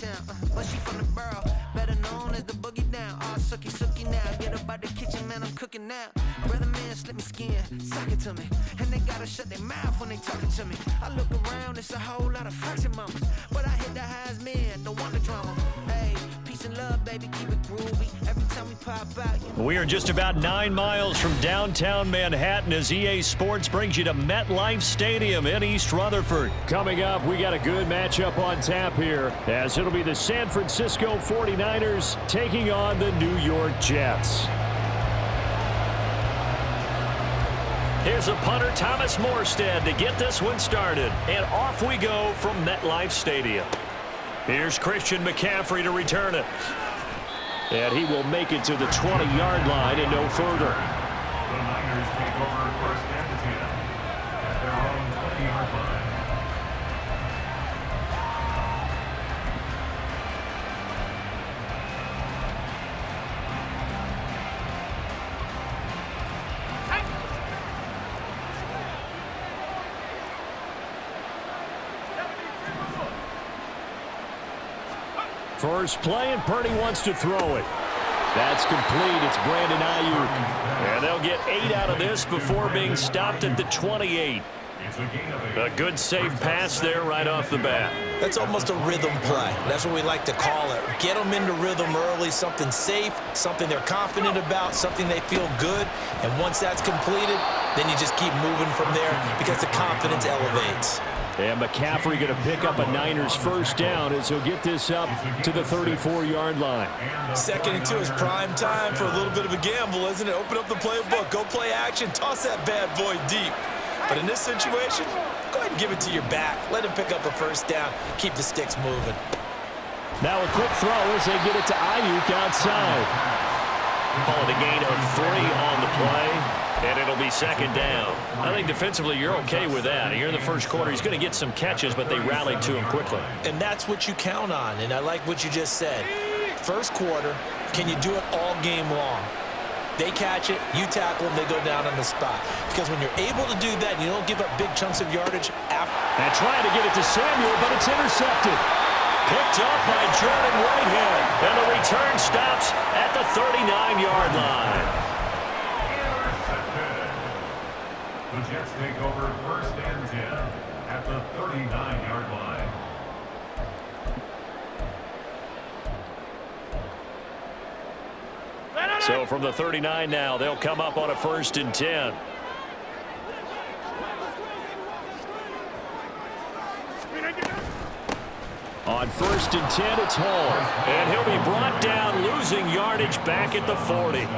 town, but she from the borough, better known as the boogie down. All sookie now, get up out the kitchen, man, I'm cooking now. Brother man, slip me skin, suck it to me, and they gotta shut their mouth when they talking to me. I look around, it's a whole lot of fraction mamas, but I hit the highs, man, don't want the drama. Hey, peace and love, baby, keep it groovy. Every time we pop out, We are just about 9 miles from downtown Manhattan as EA Sports brings you to MetLife Stadium in East Rutherford. Coming up, we got a good matchup on tap here, as it'll be the San Francisco 49ers taking on the New York Jets. Here's a punter, Thomas Morstead, to get this one started. And off we go from MetLife Stadium. Here's Christian McCaffrey to return it. And he will make it to the 20-yard line and no further. The Niners take over first and 10 at their own 20-yard line. First play, and Purdy wants to throw it. That's complete. It's Brandon Ayuk. And they'll get 8 out of this before being stopped at the 28. A good safe pass there right off the bat. That's almost a rhythm play. That's what we like to call it. Get them into rhythm early, something safe, something they're confident about, something they feel good. And once that's completed, then you just keep moving from there because the confidence elevates. And McCaffrey going to pick up a Niners first down as he'll get this up to the 34-yard line. 2nd and 2 is prime time for a little bit of a gamble, isn't it? Open up the playbook, go play action, toss that bad boy deep. But in this situation, go ahead and give it to your back. Let him pick up a first down. Keep the sticks moving. Now a quick throw as they get it to Ayuk outside. Call it a gain of 3 on the play. And it'll be 2nd down. I think defensively you're okay with that. Here in the first quarter, he's going to get some catches, but they rallied to him quickly. And that's what you count on, and I like what you just said. First quarter, can you do it all game long? They catch it, you tackle them, they go down on the spot. Because when you're able to do that, you don't give up big chunks of yardage after. And trying to get it to Samuel, but it's intercepted. Picked up by Jordan Whitehead. And the return stops at the 39-yard line. The Jets take over first and 10 at the 39-yard line. So from the 39 now, they'll come up on a 1st and 10. On 1st and 10, it's Hall. And he'll be brought down, losing yardage back at the 40.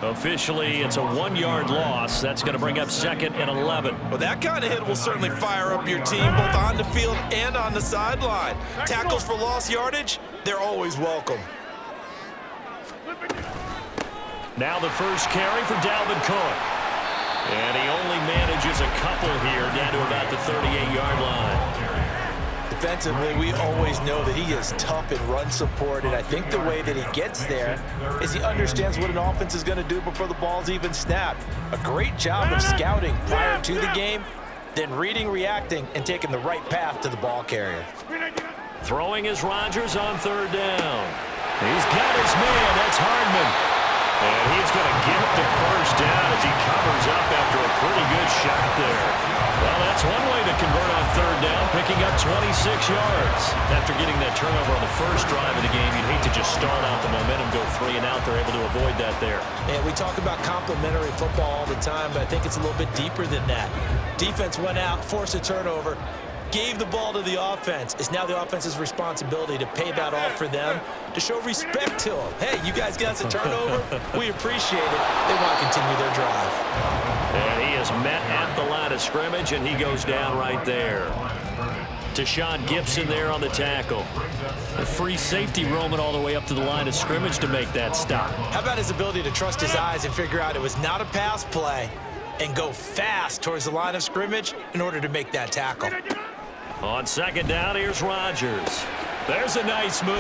Officially, it's a 1-yard loss. That's going to bring up 2nd and 11. Well, that kind of hit will certainly fire up your team, both on the field and on the sideline. Tackles for lost yardage, they're always welcome. Now the first carry for Dalvin Cook. And he only manages a couple here down to about the 38-yard line. Defensively, we always know that he is tough in run support, and I think the way that he gets there is he understands what an offense is going to do before the ball's even snapped. A great job of scouting prior to the game, then reading, reacting, and taking the right path to the ball carrier. Throwing is Rodgers on 3rd down. He's got his man. That's Hardman. And he's going to get the first down as he covers up after a pretty good shot there. Well, that's one way to convert on 3rd down, picking up 26 yards. After getting that turnover on the first drive of the game, you'd hate to just stall out the momentum, go 3 and out. They're able to avoid that there. And we talk about complementary football all the time, but I think it's a little bit deeper than that. Defense went out, forced a turnover, gave the ball to the offense. It's now the offense's responsibility to pay that off for them, to show respect to them. Hey, you guys got us a turnover. We appreciate it. They want to continue their drive. And he is met at the line of scrimmage, and he goes down right there. Deshaun Gibson there on the tackle. A free safety roaming all the way up to the line of scrimmage to make that stop. How about his ability to trust his eyes and figure out it was not a pass play and go fast towards the line of scrimmage in order to make that tackle. On 2nd down, here's Rodgers. There's a nice move.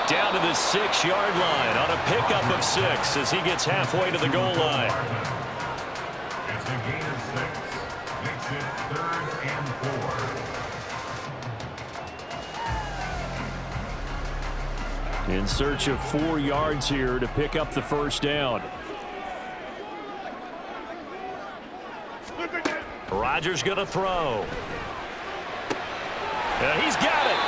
Down to the 6-yard line on a pickup of 6 as he gets halfway to the goal line. It's a gain of 6. Makes it 3rd and 4. In search of 4 yards here to pick up the first down. Rodgers going to throw. He's got it.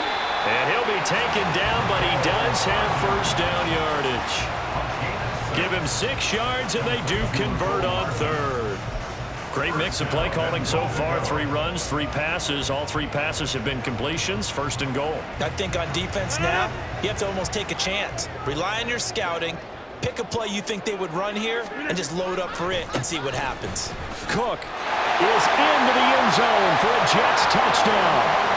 And he'll be taken down, but he does have first down yardage. Give him 6 yards, and they do convert on third. Great mix of play calling so far. 3 runs, 3 passes. All 3 passes have been completions. First and goal. I think on defense now, you have to almost take a chance. Rely on your scouting. Pick a play you think they would run here and just load up for it and see what happens. Cook is into the end zone for a Jets touchdown.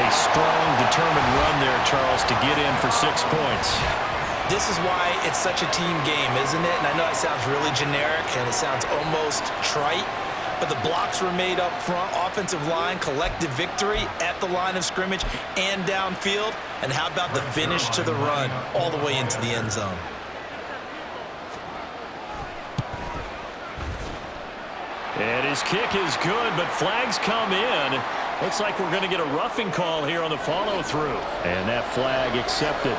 A strong, determined run there, Charles, to get in for 6 points. This is why it's such a team game, isn't it? And I know it sounds really generic and it sounds almost trite, but the blocks were made up front, offensive line, collective victory at the line of scrimmage and downfield. And how about the finish to the run all the way into the end zone? And his kick is good, but flags come in. Looks like we're going to get a roughing call here on the follow-through. And that flag accepted.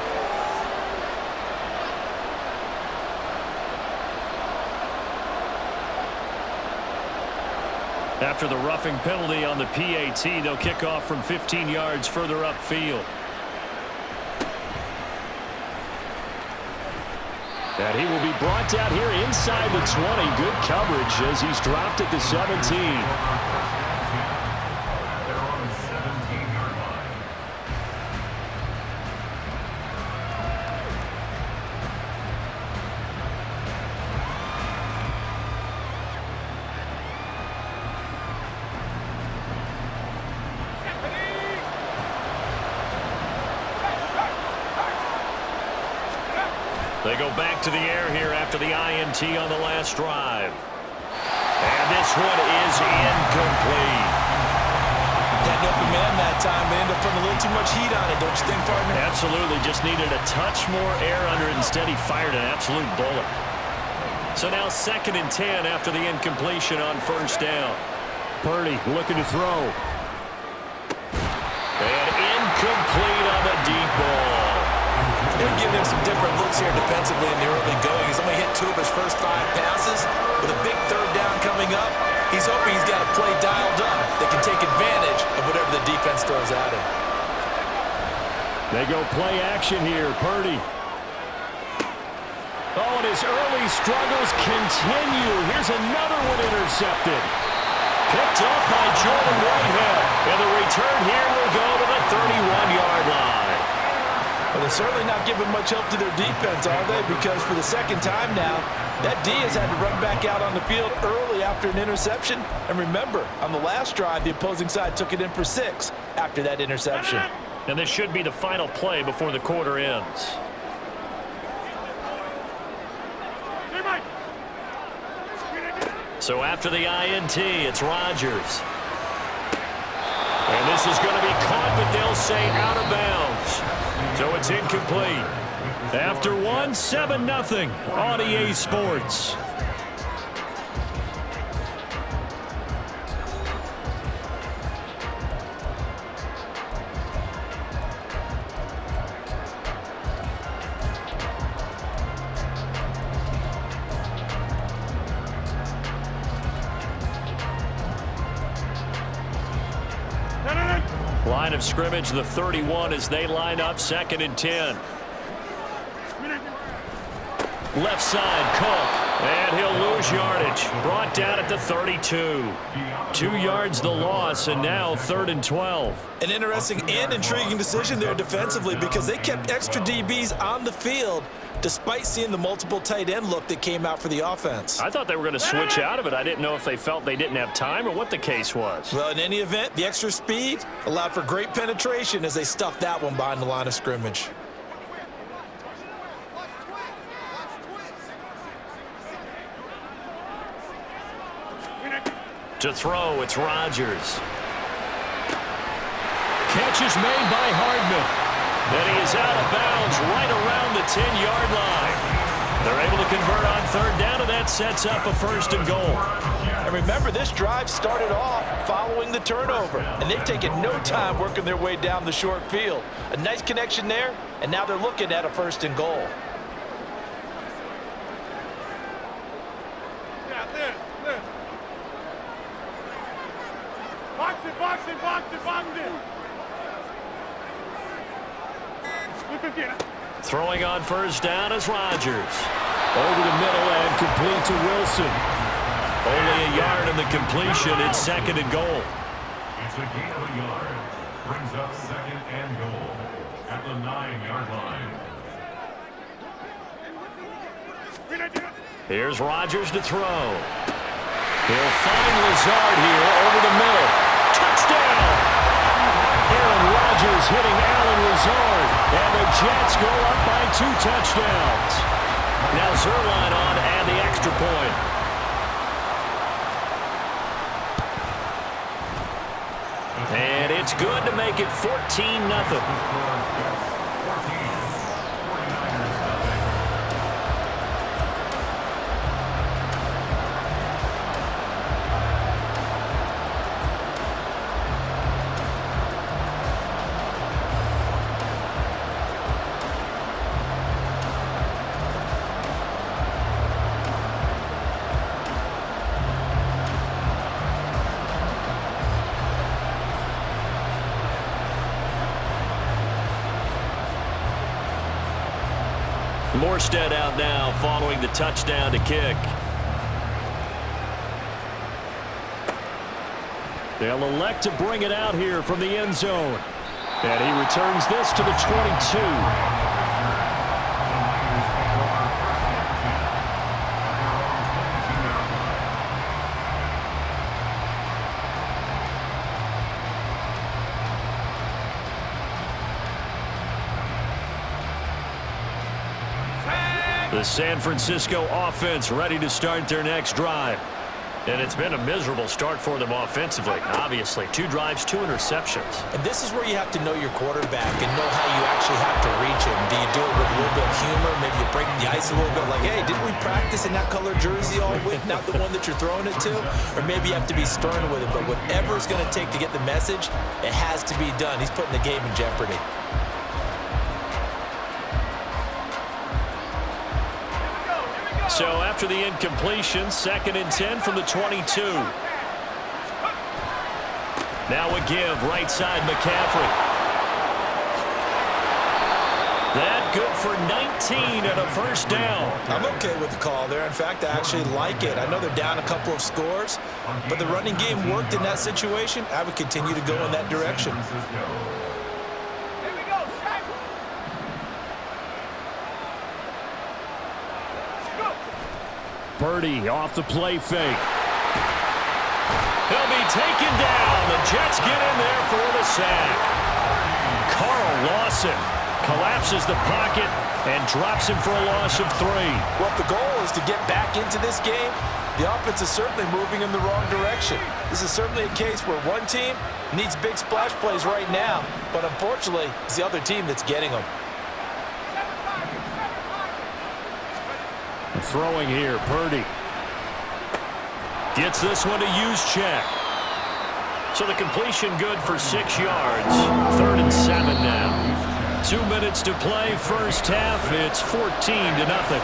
After the roughing penalty on the PAT, they'll kick off from 15 yards further upfield. And he will be brought down here inside the 20. Good coverage as he's dropped at the 17. They're on the 17-yard line. They go back to the air here after the INT on the last drive. And this one is incomplete. Had no command that time. They end up putting a little too much heat on it, don't you think, partner? Absolutely. Just needed a touch more air under it. Instead, he fired an absolute bullet. So now 2nd and 10 after the incompletion on first down. Purdy looking to throw. And incomplete on the deep ball. They're giving him some different looks here defensively in the early going. He's only hit 2 of his first 5 passes. With a big 3rd down coming up, he's hoping he's got a play dialed up that can take advantage of whatever the defense throws at him. They go play action here. Purdy. Oh, and his early struggles continue. Here's another one intercepted. Picked up by Jordan Whitehead. And the return here will go to the 31-yard line. Well, they're certainly not giving much help to their defense, are they? Because for the 2nd time now, that D has had to run back out on the field early after an interception. And remember, on the last drive, the opposing side took it in for 6 after that interception. And this should be the final play before the quarter ends. So after the INT, it's Rodgers. And this is going to be caught, but they'll say out of bounds. So it's incomplete. After 1, 7-0 on EA Sports. Line of scrimmage, the 31 as they line up 2nd and 10. Left side, Cook. And he'll lose yardage. Brought down at the 32. 2 yards the loss, and now 3rd and 12. An interesting and intriguing decision there defensively because they kept extra DBs on the field despite seeing the multiple tight end look that came out for the offense. I thought they were going to switch out of it. I didn't know if they felt they didn't have time or what the case was. Well, in any event, the extra speed allowed for great penetration as they stuffed that one behind the line of scrimmage. To throw, it's Rodgers. Catch is made by Hardman. And he is out of bounds right around the 10-yard line. They're able to convert on third down, and that sets up a 1st and goal. And remember, this drive started off following the turnover, and they've taken no time working their way down the short field. A nice connection there, and now they're looking at a 1st and goal. Throwing on 1st down is Rodgers. Over the middle and complete to Wilson. Only a yard in the completion. It's 2nd and goal. It's a gain of a yard. Brings up 2nd and goal at the 9-yard line. Here's Rodgers to throw. He'll find Lazard here over the middle. Touchdown! Aaron Rodgers hitting Allen Lazard. And the Jets go up by 2 touchdowns. Now Zerline on to add the extra point. And it's good to make it 14-0. Morstead out now following the touchdown to kick. They'll elect to bring it out here from the end zone. And he returns this to the 22. The San Francisco offense ready to start their next drive. And it's been a miserable start for them offensively. Obviously, 2 drives, 2 interceptions. And this is where you have to know your quarterback and know how you actually have to reach him. Do you do it with a little bit of humor? Maybe you break the ice a little bit like, hey, didn't we practice in that color jersey all week? Not the one that you're throwing it to? Or maybe you have to be stern with it. But whatever it's going to take to get the message, it has to be done. He's putting the game in jeopardy. So after the incompletion, 2nd and 10 from the 22. Now a give, right side McCaffrey. That good for 19 and a 1st down. I'm okay with the call there. In fact, I actually like it. I know they're down a couple of scores, but the running game worked in that situation. I would continue to go in that direction. Purdy off the play fake. He'll be taken down. The Jets get in there for the sack. Carl Lawson collapses the pocket and drops him for a loss of 3. Well, if the goal is to get back into this game, the offense is certainly moving in the wrong direction. This is certainly a case where one team needs big splash plays right now, but unfortunately, it's the other team that's getting them. Throwing here, Purdy. Gets this one to Juszczyk. So the completion good for 6 yards. 3rd and 7 now. 2 minutes to play, first half. It's 14-0.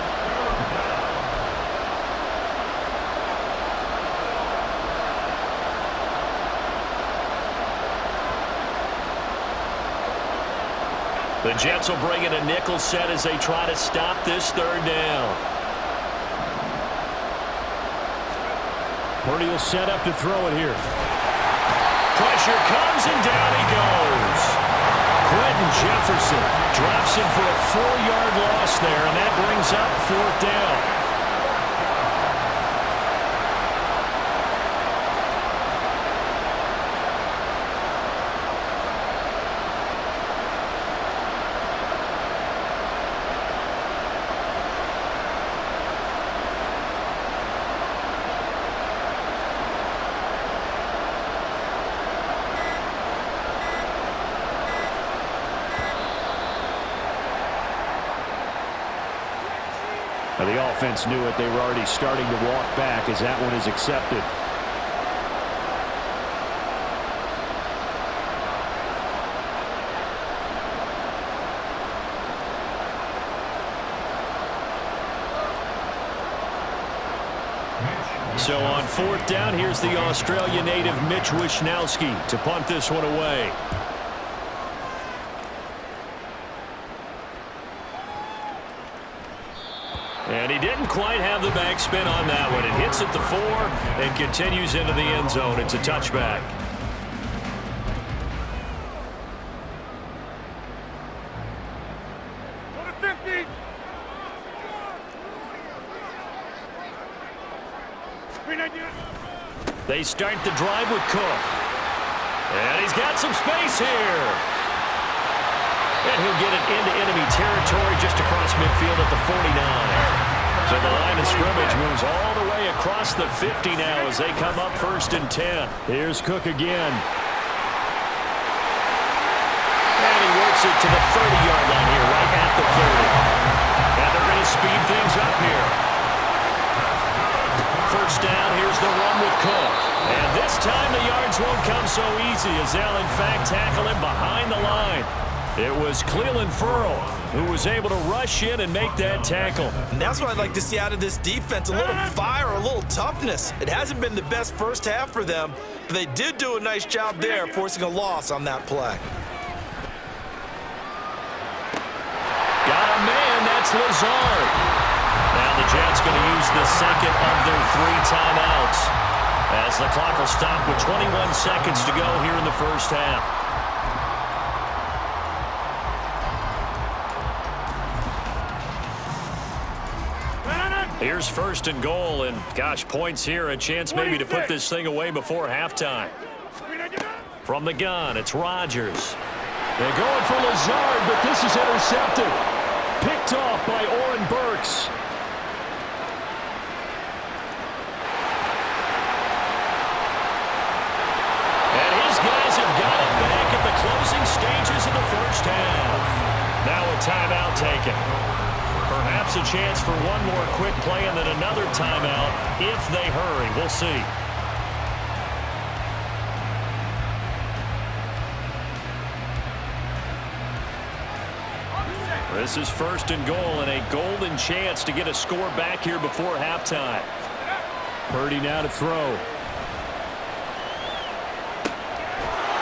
The Jets will bring in a nickel set as they try to stop this 3rd down. Purdy will set up to throw it here. Pressure comes and down he goes. Quentin Jefferson drops him for a 4-yard loss there, and that brings up 4th down. Now, the offense knew it. They were already starting to walk back as that one is accepted. So on 4th down, here's the Australia native Mitch Wishnowsky to punt this one away. And he didn't quite have the backspin on that one. It hits at the 4 and continues into the end zone. It's a touchback. They start the drive with Cook. And he's got some space here. And he'll get it into enemy territory just across midfield at the 49. So the line of scrimmage moves all the way across the 50 now as they come up 1st and 10. Here's Cook again. And he works it to the 30-yard line here, right at the 30. And they're going to speed things up here. 1st down, here's the run with Cook. And this time the yards won't come so easy as they'll in fact tackle him behind the line. It was Cleland Ferrell who was able to rush in and make that tackle. And that's what I'd like to see out of this defense, a little fire, a little toughness. It hasn't been the best first half for them, but they did do a nice job there, forcing a loss on that play. Got a man, that's Lazard. Now the Jets going to use the second of their 3 timeouts as the clock will stop with 21 seconds to go here in the first half. Here's 1st and goal, and gosh, points here, a chance maybe to put this thing away before halftime. From the gun, it's Rodgers. They're going for Lazard, but this is intercepted. Picked off by Oren Burks. And his guys have got it back at the closing stages of the first half. Now a timeout taken. Perhaps a chance for one more quick play and then another timeout if they hurry. We'll see. This is 1st and goal and a golden chance to get a score back here before halftime. Purdy now to throw.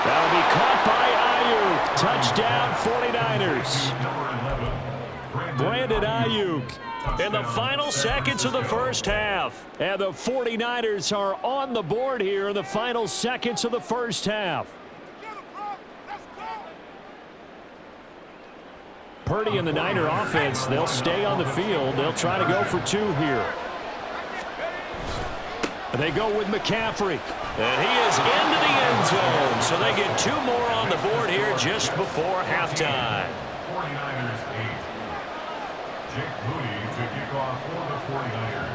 That'll be caught by Ayuk. Touchdown 49ers. Brandon Ayuk in the final seconds of the first half. And the 49ers are on the board here in the final seconds of the first half. Purdy and the Niner offense, they'll stay on the field. They'll try to go for 2 here. They go with McCaffrey. And he is into the end zone. So they get 2 more on the board here just before halftime. 49ers 8. Jake Moody to kick off for the 49ers.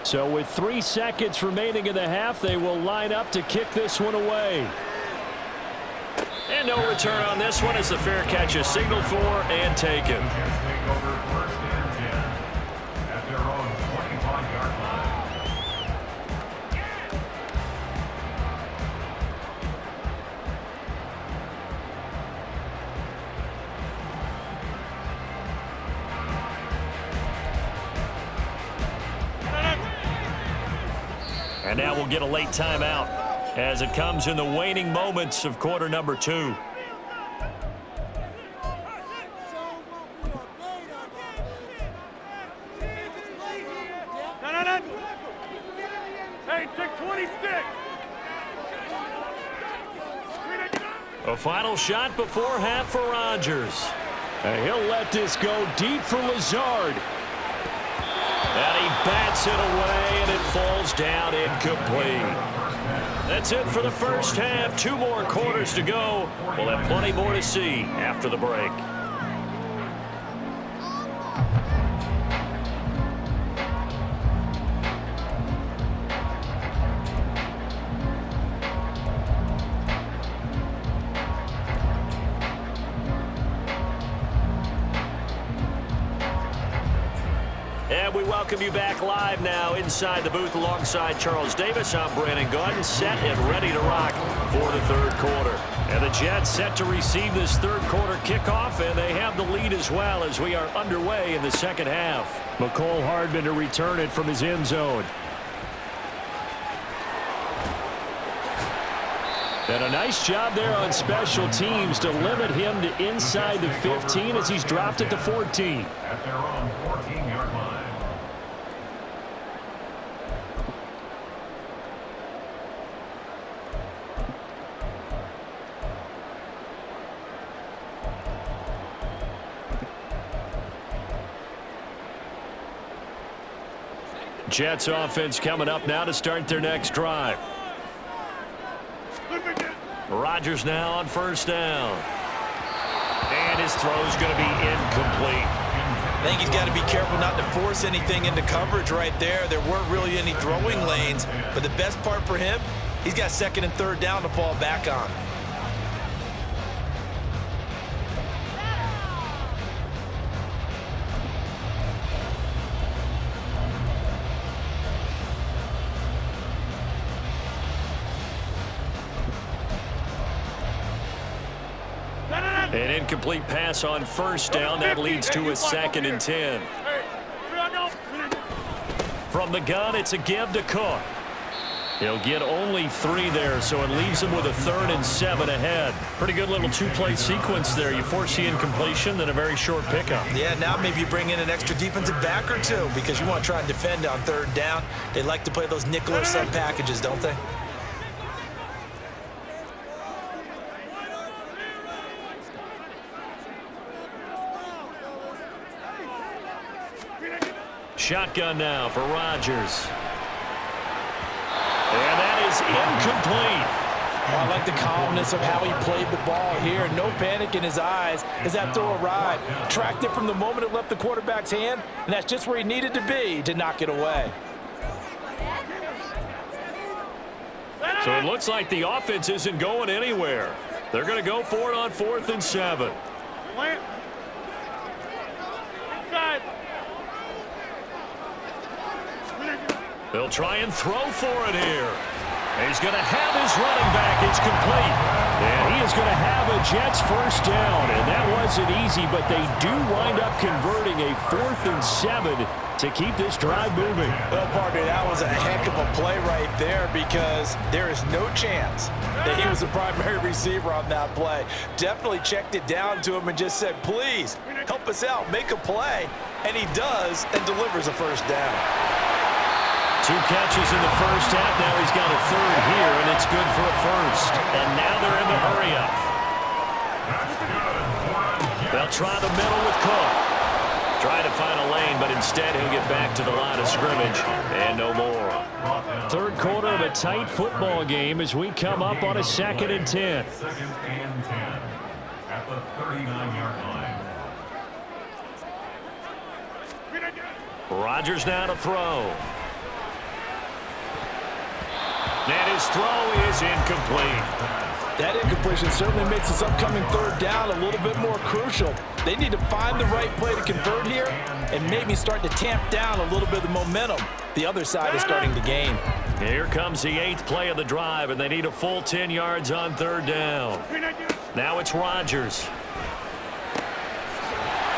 So with 3 seconds remaining in the half, they will line up to kick this one away. And no return on this one as the fair catch is signaled for and taken. Jets take over 1st and 10 at their own 25-yard line. And now we'll get a late timeout as it comes in the waning moments of quarter number 2. Hey, check 26. A final shot before half for Rodgers. And he'll let this go deep for Lazard. And he bats it away, and it falls down incomplete. That's it for the first half. 2 more quarters to go. We'll have plenty more to see after the break. And we welcome you back live now inside the booth alongside Charles Davis. I'm Brandon Gaudin, set and ready to rock for the third quarter. And the Jets set to receive this third quarter kickoff, and they have the lead as well as we are underway in the second half. McCole Hardman to return it from his end zone. And a nice job there on special teams to limit him to inside the 15 as he's dropped it to 14. At their own 14-yard line. Jets offense coming up now to start their next drive. Rodgers now on first down. And his throw's going to be incomplete. I think he's got to be careful not to force anything into coverage right there. There weren't really any throwing lanes, but the best part for him, he's got second and third down to fall back on. An incomplete pass on first down. That leads to a second and 10. From the gun, it's a give to Cook. He'll get only 3 there, so it leaves him with a 3rd and 7 ahead. Pretty good little two-play sequence there. You force the incompletion, then a very short pickup. Yeah, now maybe you bring in an extra defensive back or two because you want to try and defend on third down. They like to play those nickel or sub packages, don't they? Shotgun now for Rodgers. And that is incomplete. I like the calmness of how he played the ball here. No panic in his eyes as that throw arrived. Tracked it from the moment it left the quarterback's hand, and that's just where he needed to be to knock it away. So it looks like the offense isn't going anywhere. They're going to go for it on 4th and 7. Inside. They'll try and throw for it here. He's going to have his running back. It's complete. And he is going to have a Jets first down. And that wasn't easy, but they do wind up converting a 4th and 7 to keep this drive moving. Well, partner, that was a heck of a play right there because there is no chance that he was the primary receiver on that play. Definitely checked it down to him and just said, please, help us out, make a play. And he does and delivers a first down. 2 catches in the first half. Now he's got a 3rd here, and it's good for a first. And now they're in the hurry-up. They'll try the middle with Cook. Trying to find a lane, but instead he'll get back to the line of scrimmage. And no more. Third quarter of a tight football game as we come up on a 2nd and 10. 2nd and 10 at the 39-yard line. Rodgers now to throw. And his throw is incomplete. That incompletion certainly makes this upcoming third down a little bit more crucial. They need to find the right play to convert here and maybe start to tamp down a little bit of the momentum the other side is starting to gain. Here comes the 8th play of the drive, and they need a full 10 yards on third down. Now it's Rodgers.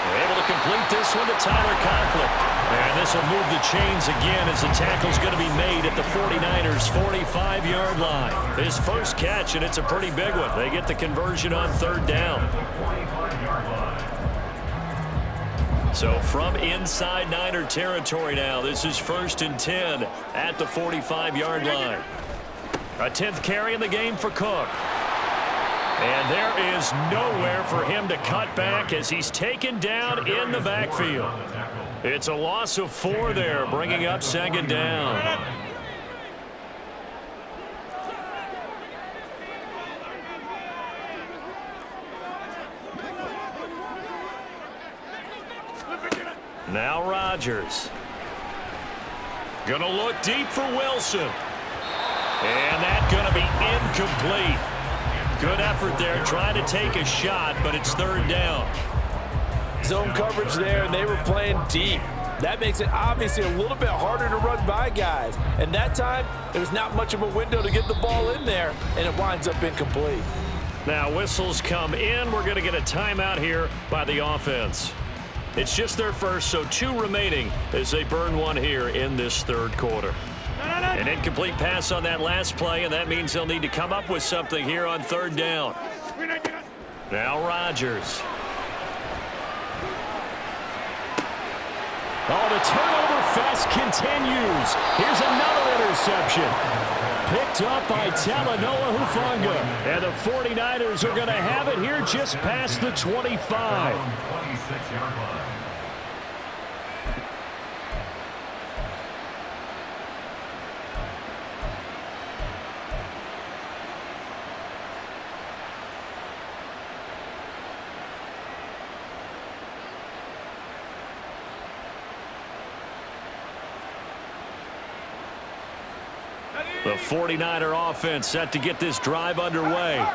They're able to complete this one to Tyler Conklin. And this will move the chains again as the tackle's going to be made at the 49ers' 45-yard line. His first catch, and it's a pretty big one. They get the conversion on third down. So from inside Niner territory now, this is 1st and 10 at the 45-yard line. A 10th carry in the game for Cook. And there is nowhere for him to cut back as he's taken down in the backfield. It's a loss of 4 there, bringing up 2nd down. Now Rodgers. Gonna look deep for Wilson. And that's gonna be incomplete. Good effort there, trying to take a shot, but it's third down. Zone coverage there, and they were playing deep. That makes it obviously a little bit harder to run by guys. And that time, there's not much of a window to get the ball in there, and it winds up incomplete. Now whistles come in. We're going to get a timeout here by the offense. It's just their first, so 2 remaining as they burn one here in this third quarter. An incomplete pass on that last play, and that means they'll need to come up with something here on third down. Now Rodgers. Oh, the turnover fest continues. Here's another interception. Picked up by Talanoa Hufanga. And the 49ers are going to have it here just past the 25. 26-yard line. The 49er offense set to get this drive underway.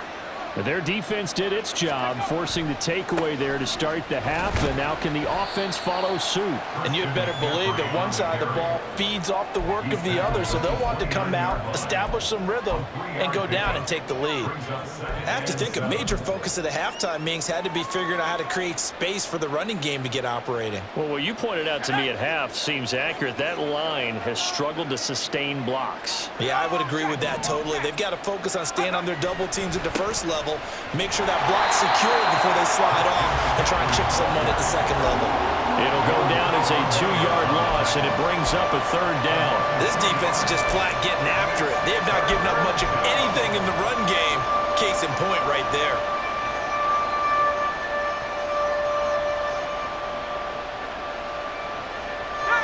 Their defense did its job, forcing the takeaway there to start the half, and now can the offense follow suit? And you'd better believe that one side of the ball feeds off the work of the other, so they'll want to come out, establish some rhythm, and go down and take the lead. I have to think a major focus of the halftime meetings had to be figuring out how to create space for the running game to get operating. Well, what you pointed out to me at half seems accurate. That line has struggled to sustain blocks. Yeah, I would agree with that totally. They've got to focus on staying on their double teams at the first level, make sure that block's secured before they slide off and try and chip someone at the second level. It'll go down as a 2-yard loss, and it brings up a third down. This defense is just flat getting after it. They have not given up much of anything in the run game. Case in point right there.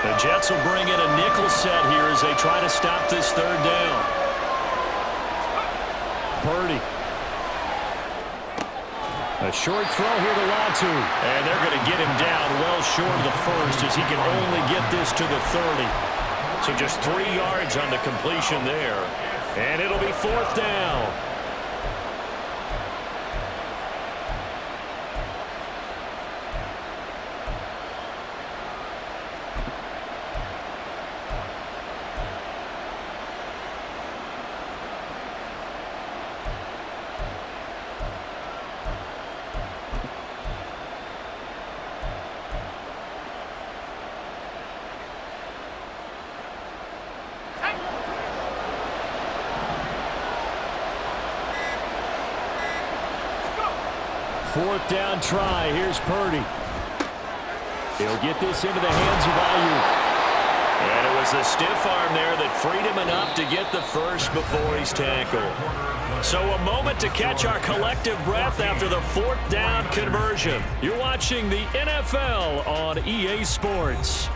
The Jets will bring in a nickel set here as they try to stop this third down. Purdy. A short throw here to Latu. And they're going to get him down well short of the first as he can only get this to the 30. So just 3 yards on the completion there. And it'll be fourth down. Fourth down try. Here's Purdy. He'll get this into the hands of Ayuk. And it was the stiff arm there that freed him enough to get the first before he's tackled. So a moment to catch our collective breath after the fourth down conversion. You're watching the NFL on EA Sports.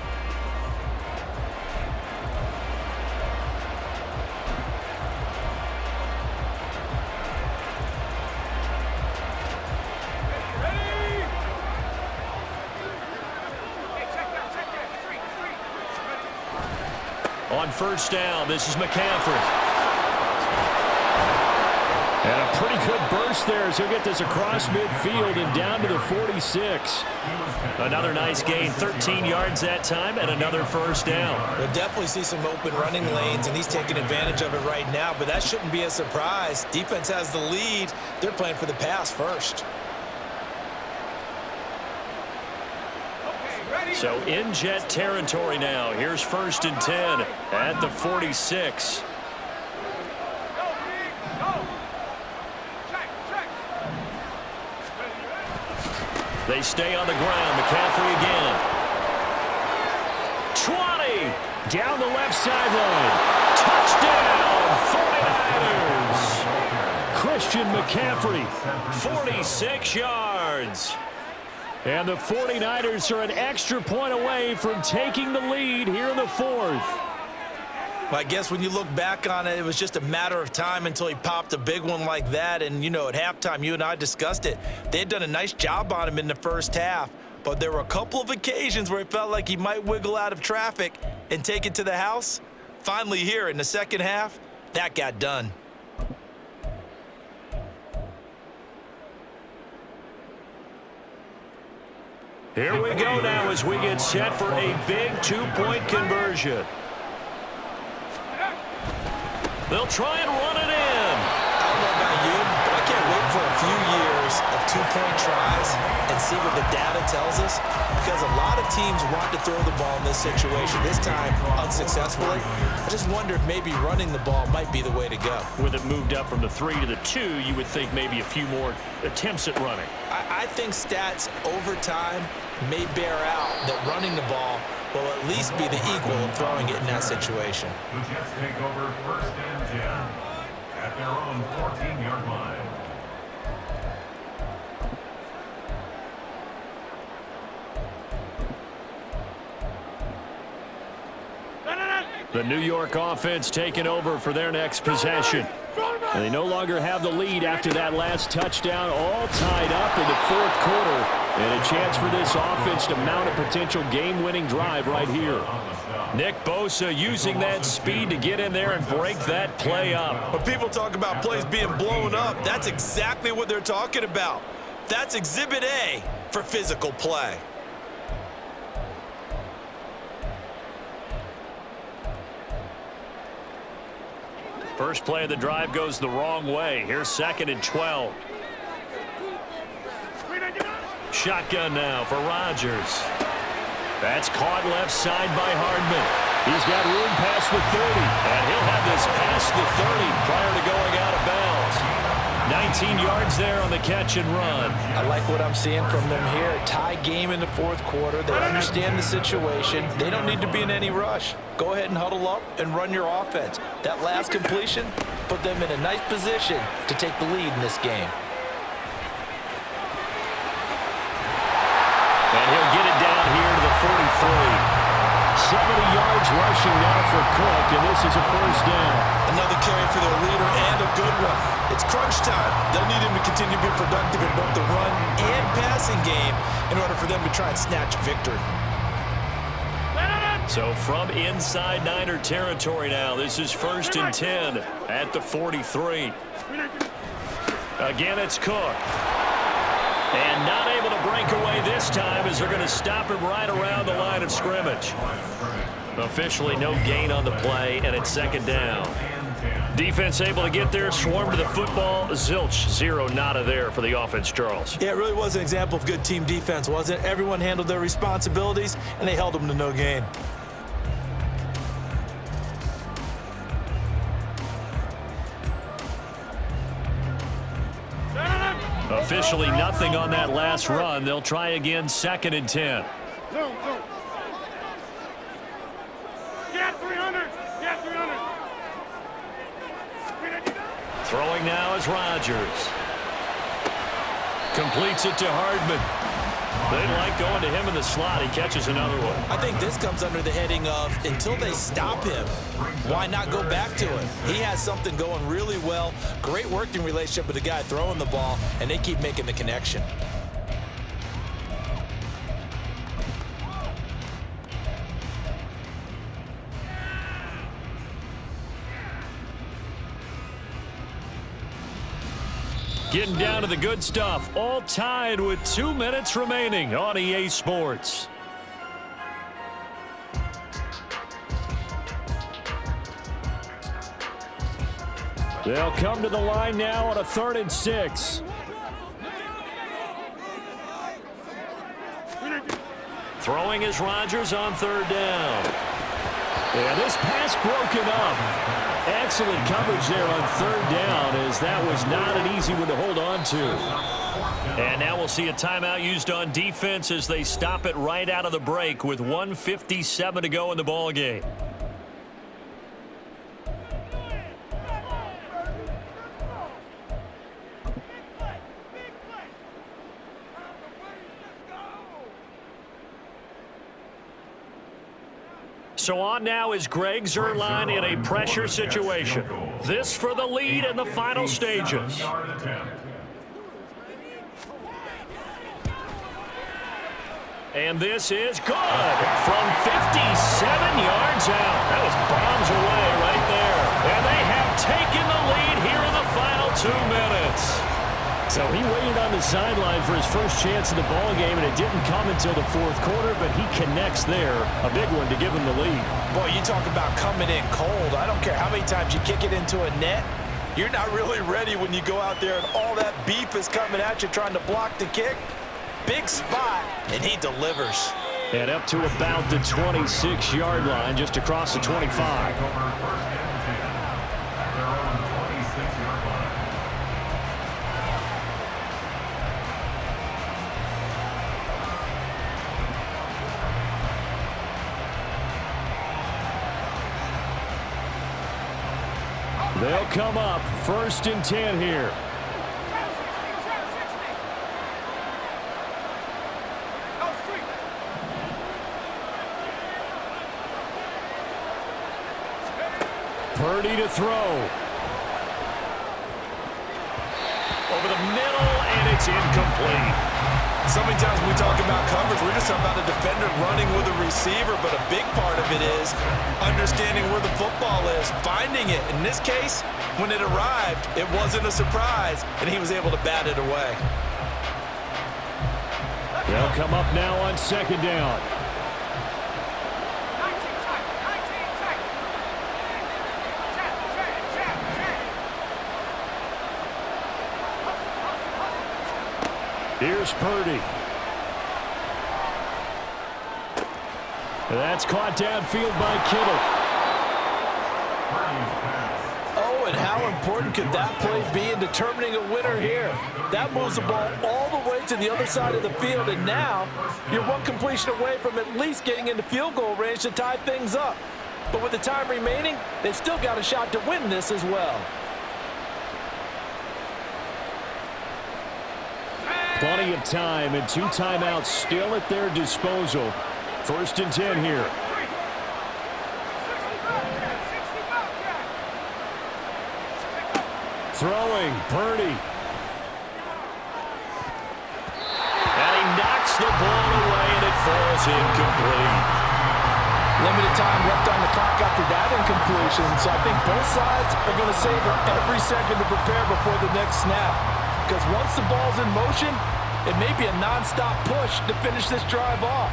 On first down, this is McCaffrey. And a pretty good burst there as he'll get this across midfield and down to the 46. Another nice gain, 13 yards that time, and another first down. We'll definitely see some open running lanes, and he's taking advantage of it right now, but that shouldn't be a surprise. Defense has the lead. They're playing for the pass first. So in Jet territory now. Here's first and 10 at the 46. They stay on the ground. McCaffrey again. 20 down the left sideline. Touchdown 49ers. Christian McCaffrey, 46 yards. And the 49ers are an extra point away from taking the lead here in the fourth. Well, I guess when you look back on it, it was just a matter of time until he popped a big one like that. And, you know, at halftime, you and I discussed it. They had done a nice job on him in the first half. But there were a couple of occasions where it felt like he might wiggle out of traffic and take it to the house. Finally here in the second half, that got done. Here we go now as we get set for a big two-point conversion. They'll try and run it in. I don't know about you, but I can't wait for a few years of two-point tries and see what the data tells us, because a lot of teams want to throw the ball in this situation, this time unsuccessfully. I just wonder if maybe running the ball might be the way to go. With it moved up from the 3 to the 2, you would think maybe a few more attempts at running. I think stats over time may bear out that running the ball will at least be the equal of throwing it in that situation. The Jets take over 1st and 10 at their own 14-yard line. The New York offense taking over for their next possession. And they no longer have the lead after that last touchdown, all tied up in the 4th quarter. And a chance for this offense to mount a potential game-winning drive right here. Nick Bosa using that speed to get in there and break that play up. When people talk about plays being blown up, that's exactly what they're talking about. That's Exhibit A for physical play. First play of the drive goes the wrong way. Here's 2nd and 12. Shotgun now for Rodgers. That's caught left side by Hardman. He's got room past the 30, and he'll have this past the 30 prior to going out of bounds. 19 yards there on the catch and run. I like what I'm seeing from them here. Tie game in the 4th quarter. They understand the situation. They don't need to be in any rush. Go ahead and huddle up and run your offense. That last completion put them in a nice position to take the lead in this game. And he'll get it down here to the 43. 70 yards rushing now for Cook, and this is a 1st down. Another carry for their leader and a good one. It's crunch time. They'll need him to continue to be productive in both the run and passing game in order for them to try and snatch a victory. So from inside Niner territory now, this is 1st and 10 at the 43. Again, it's Cook. And not able to break away this time as they're going to stop him right around the line of scrimmage. Officially no gain on the play, and it's 2nd down. Defense able to get there, swarm to the football. Zilch, 0 nada there for the offense, Charles. Yeah, it really was an example of good team defense, wasn't it? Everyone handled their responsibilities, and they held them to no gain. Officially nothing on that last run. They'll try again, 2nd and 10. Get 300. Get 300. Throwing now is Rodgers. Completes it to Hardman. They like going to him in the slot. He catches another one. I think this comes under the heading of until they stop him, why not go back to it? He has something going really well. Great working relationship with the guy throwing the ball, and they keep making the connection. Getting down to the good stuff. All tied with 2 minutes remaining on EA Sports. They'll come to the line now on a 3rd and 6. Throwing is Rodgers on 3rd down. And this pass broken up. Excellent coverage there on 3rd down, as that was not an easy one to hold on to. And now we'll see a timeout used on defense as they stop it right out of the break with 1:57 to go in the ball game. So on now is Greg Zuerlein in a pressure situation. This for the lead in the final stages. And this is good from 57 yards out. That was bombs away right there. And they have taken the lead here in the final 2 minutes. So he waited on the sideline for his first chance in the ball game, and it didn't come until the fourth quarter, but he connects there. A big one to give him the lead. Boy, you talk about coming in cold. I don't care how many times you kick it into a net. You're not really ready when you go out there and all that beef is coming at you trying to block the kick. Big spot, and he delivers. And up to about the 26-yard line, just across the 25. They'll come up 1st and 10 here. Purdy to throw. Over the middle, and it's incomplete. So many times when we talk about coverage, we're just talking about a defender running with a receiver, but a big part of it is understanding where the football is, finding it. In this case, when it arrived, it wasn't a surprise, and he was able to bat it away. They'll come up now on 2nd down. Here's Purdy. That's caught downfield by Kittle. Oh, and how important could that play be in determining a winner here? That moves the ball all the way to the other side of the field, and now you're one completion away from at least getting into field goal range to tie things up. But with the time remaining, they've still got a shot to win this as well. Plenty of time and 2 timeouts still at their disposal. 1st and 10 here. Throwing, Purdy. And he knocks the ball away, and it falls incomplete. Limited time left on the clock after that incompletion, so I think both sides are going to savor every second to prepare before the next snap. Because once the ball's in motion, it may be a non-stop push to finish this drive off.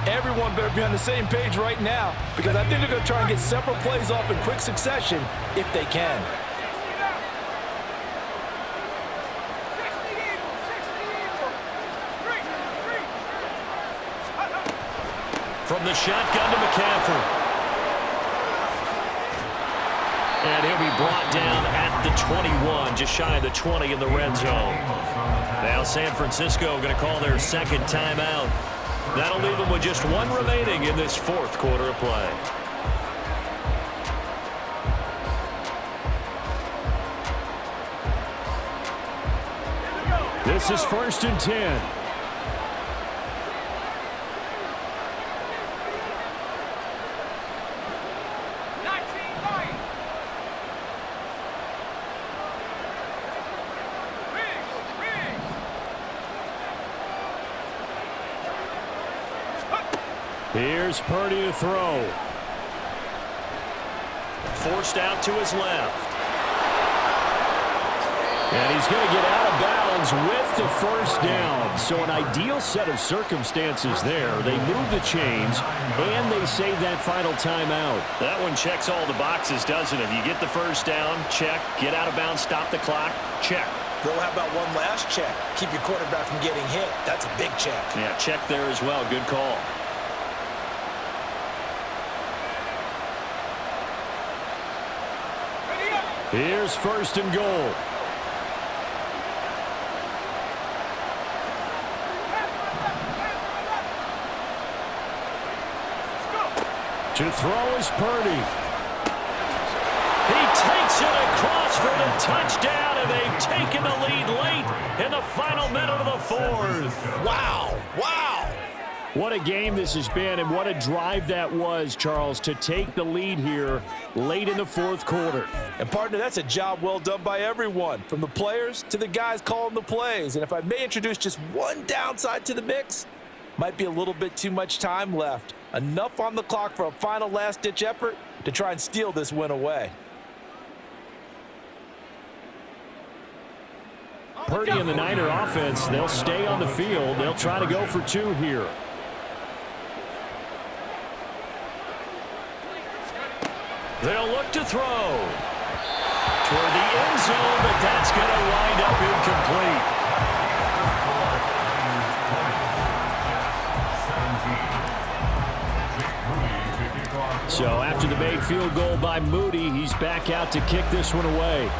Everyone better be on the same page right now, because I think they're going to try and get several plays off in quick succession if they can. From the shotgun to McCaffrey. And he'll be brought down at the 21, just shy of the 20 in the red zone. Now San Francisco going to call their 2nd timeout. That'll leave them with just 1 remaining in this 4th quarter of play. This is 1st and 10. Here's Purdy to throw. Forced out to his left. And he's going to get out of bounds with the 1st down. So an ideal set of circumstances there. They move the chains, and they save that final timeout. That one checks all the boxes, doesn't it? You get the 1st down, check. Get out of bounds, stop the clock, check. Though, how about one last check? Keep your quarterback from getting hit. That's a big check. Yeah, check there as well. Good call. Here's 1st and goal. To throw is Purdy. He takes it across for the touchdown, and they've taken the lead late in the final minute of the 4th. Wow. Wow. What a game this has been, and what a drive that was, Charles, to take the lead here late in the 4th quarter. And, partner, that's a job well done by everyone, from the players to the guys calling the plays. And if I may introduce just one downside to the mix, might be a little bit too much time left. Enough on the clock for a final last-ditch effort to try and steal this win away. Purdy and the Niner offense, they'll stay on the field. They'll try to go for 2 here. They'll look to throw toward the end zone, but that's going to wind up incomplete. So after the made field goal by Moody, he's back out to kick this one away.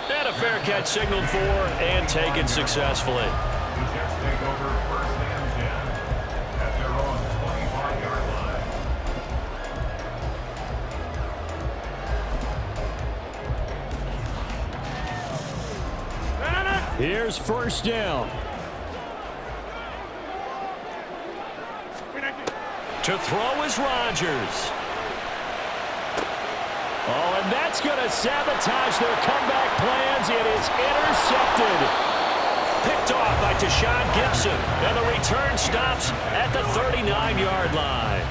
And a fair catch signaled for and taken successfully. The Jets take over 1st and 10 at their own 25-yard line. Here's 1st down. To throw is Rodgers. Oh, and that's going to sabotage their comeback plans. It is intercepted. Picked off by Deshaun Gibson. And the return stops at the 39-yard line.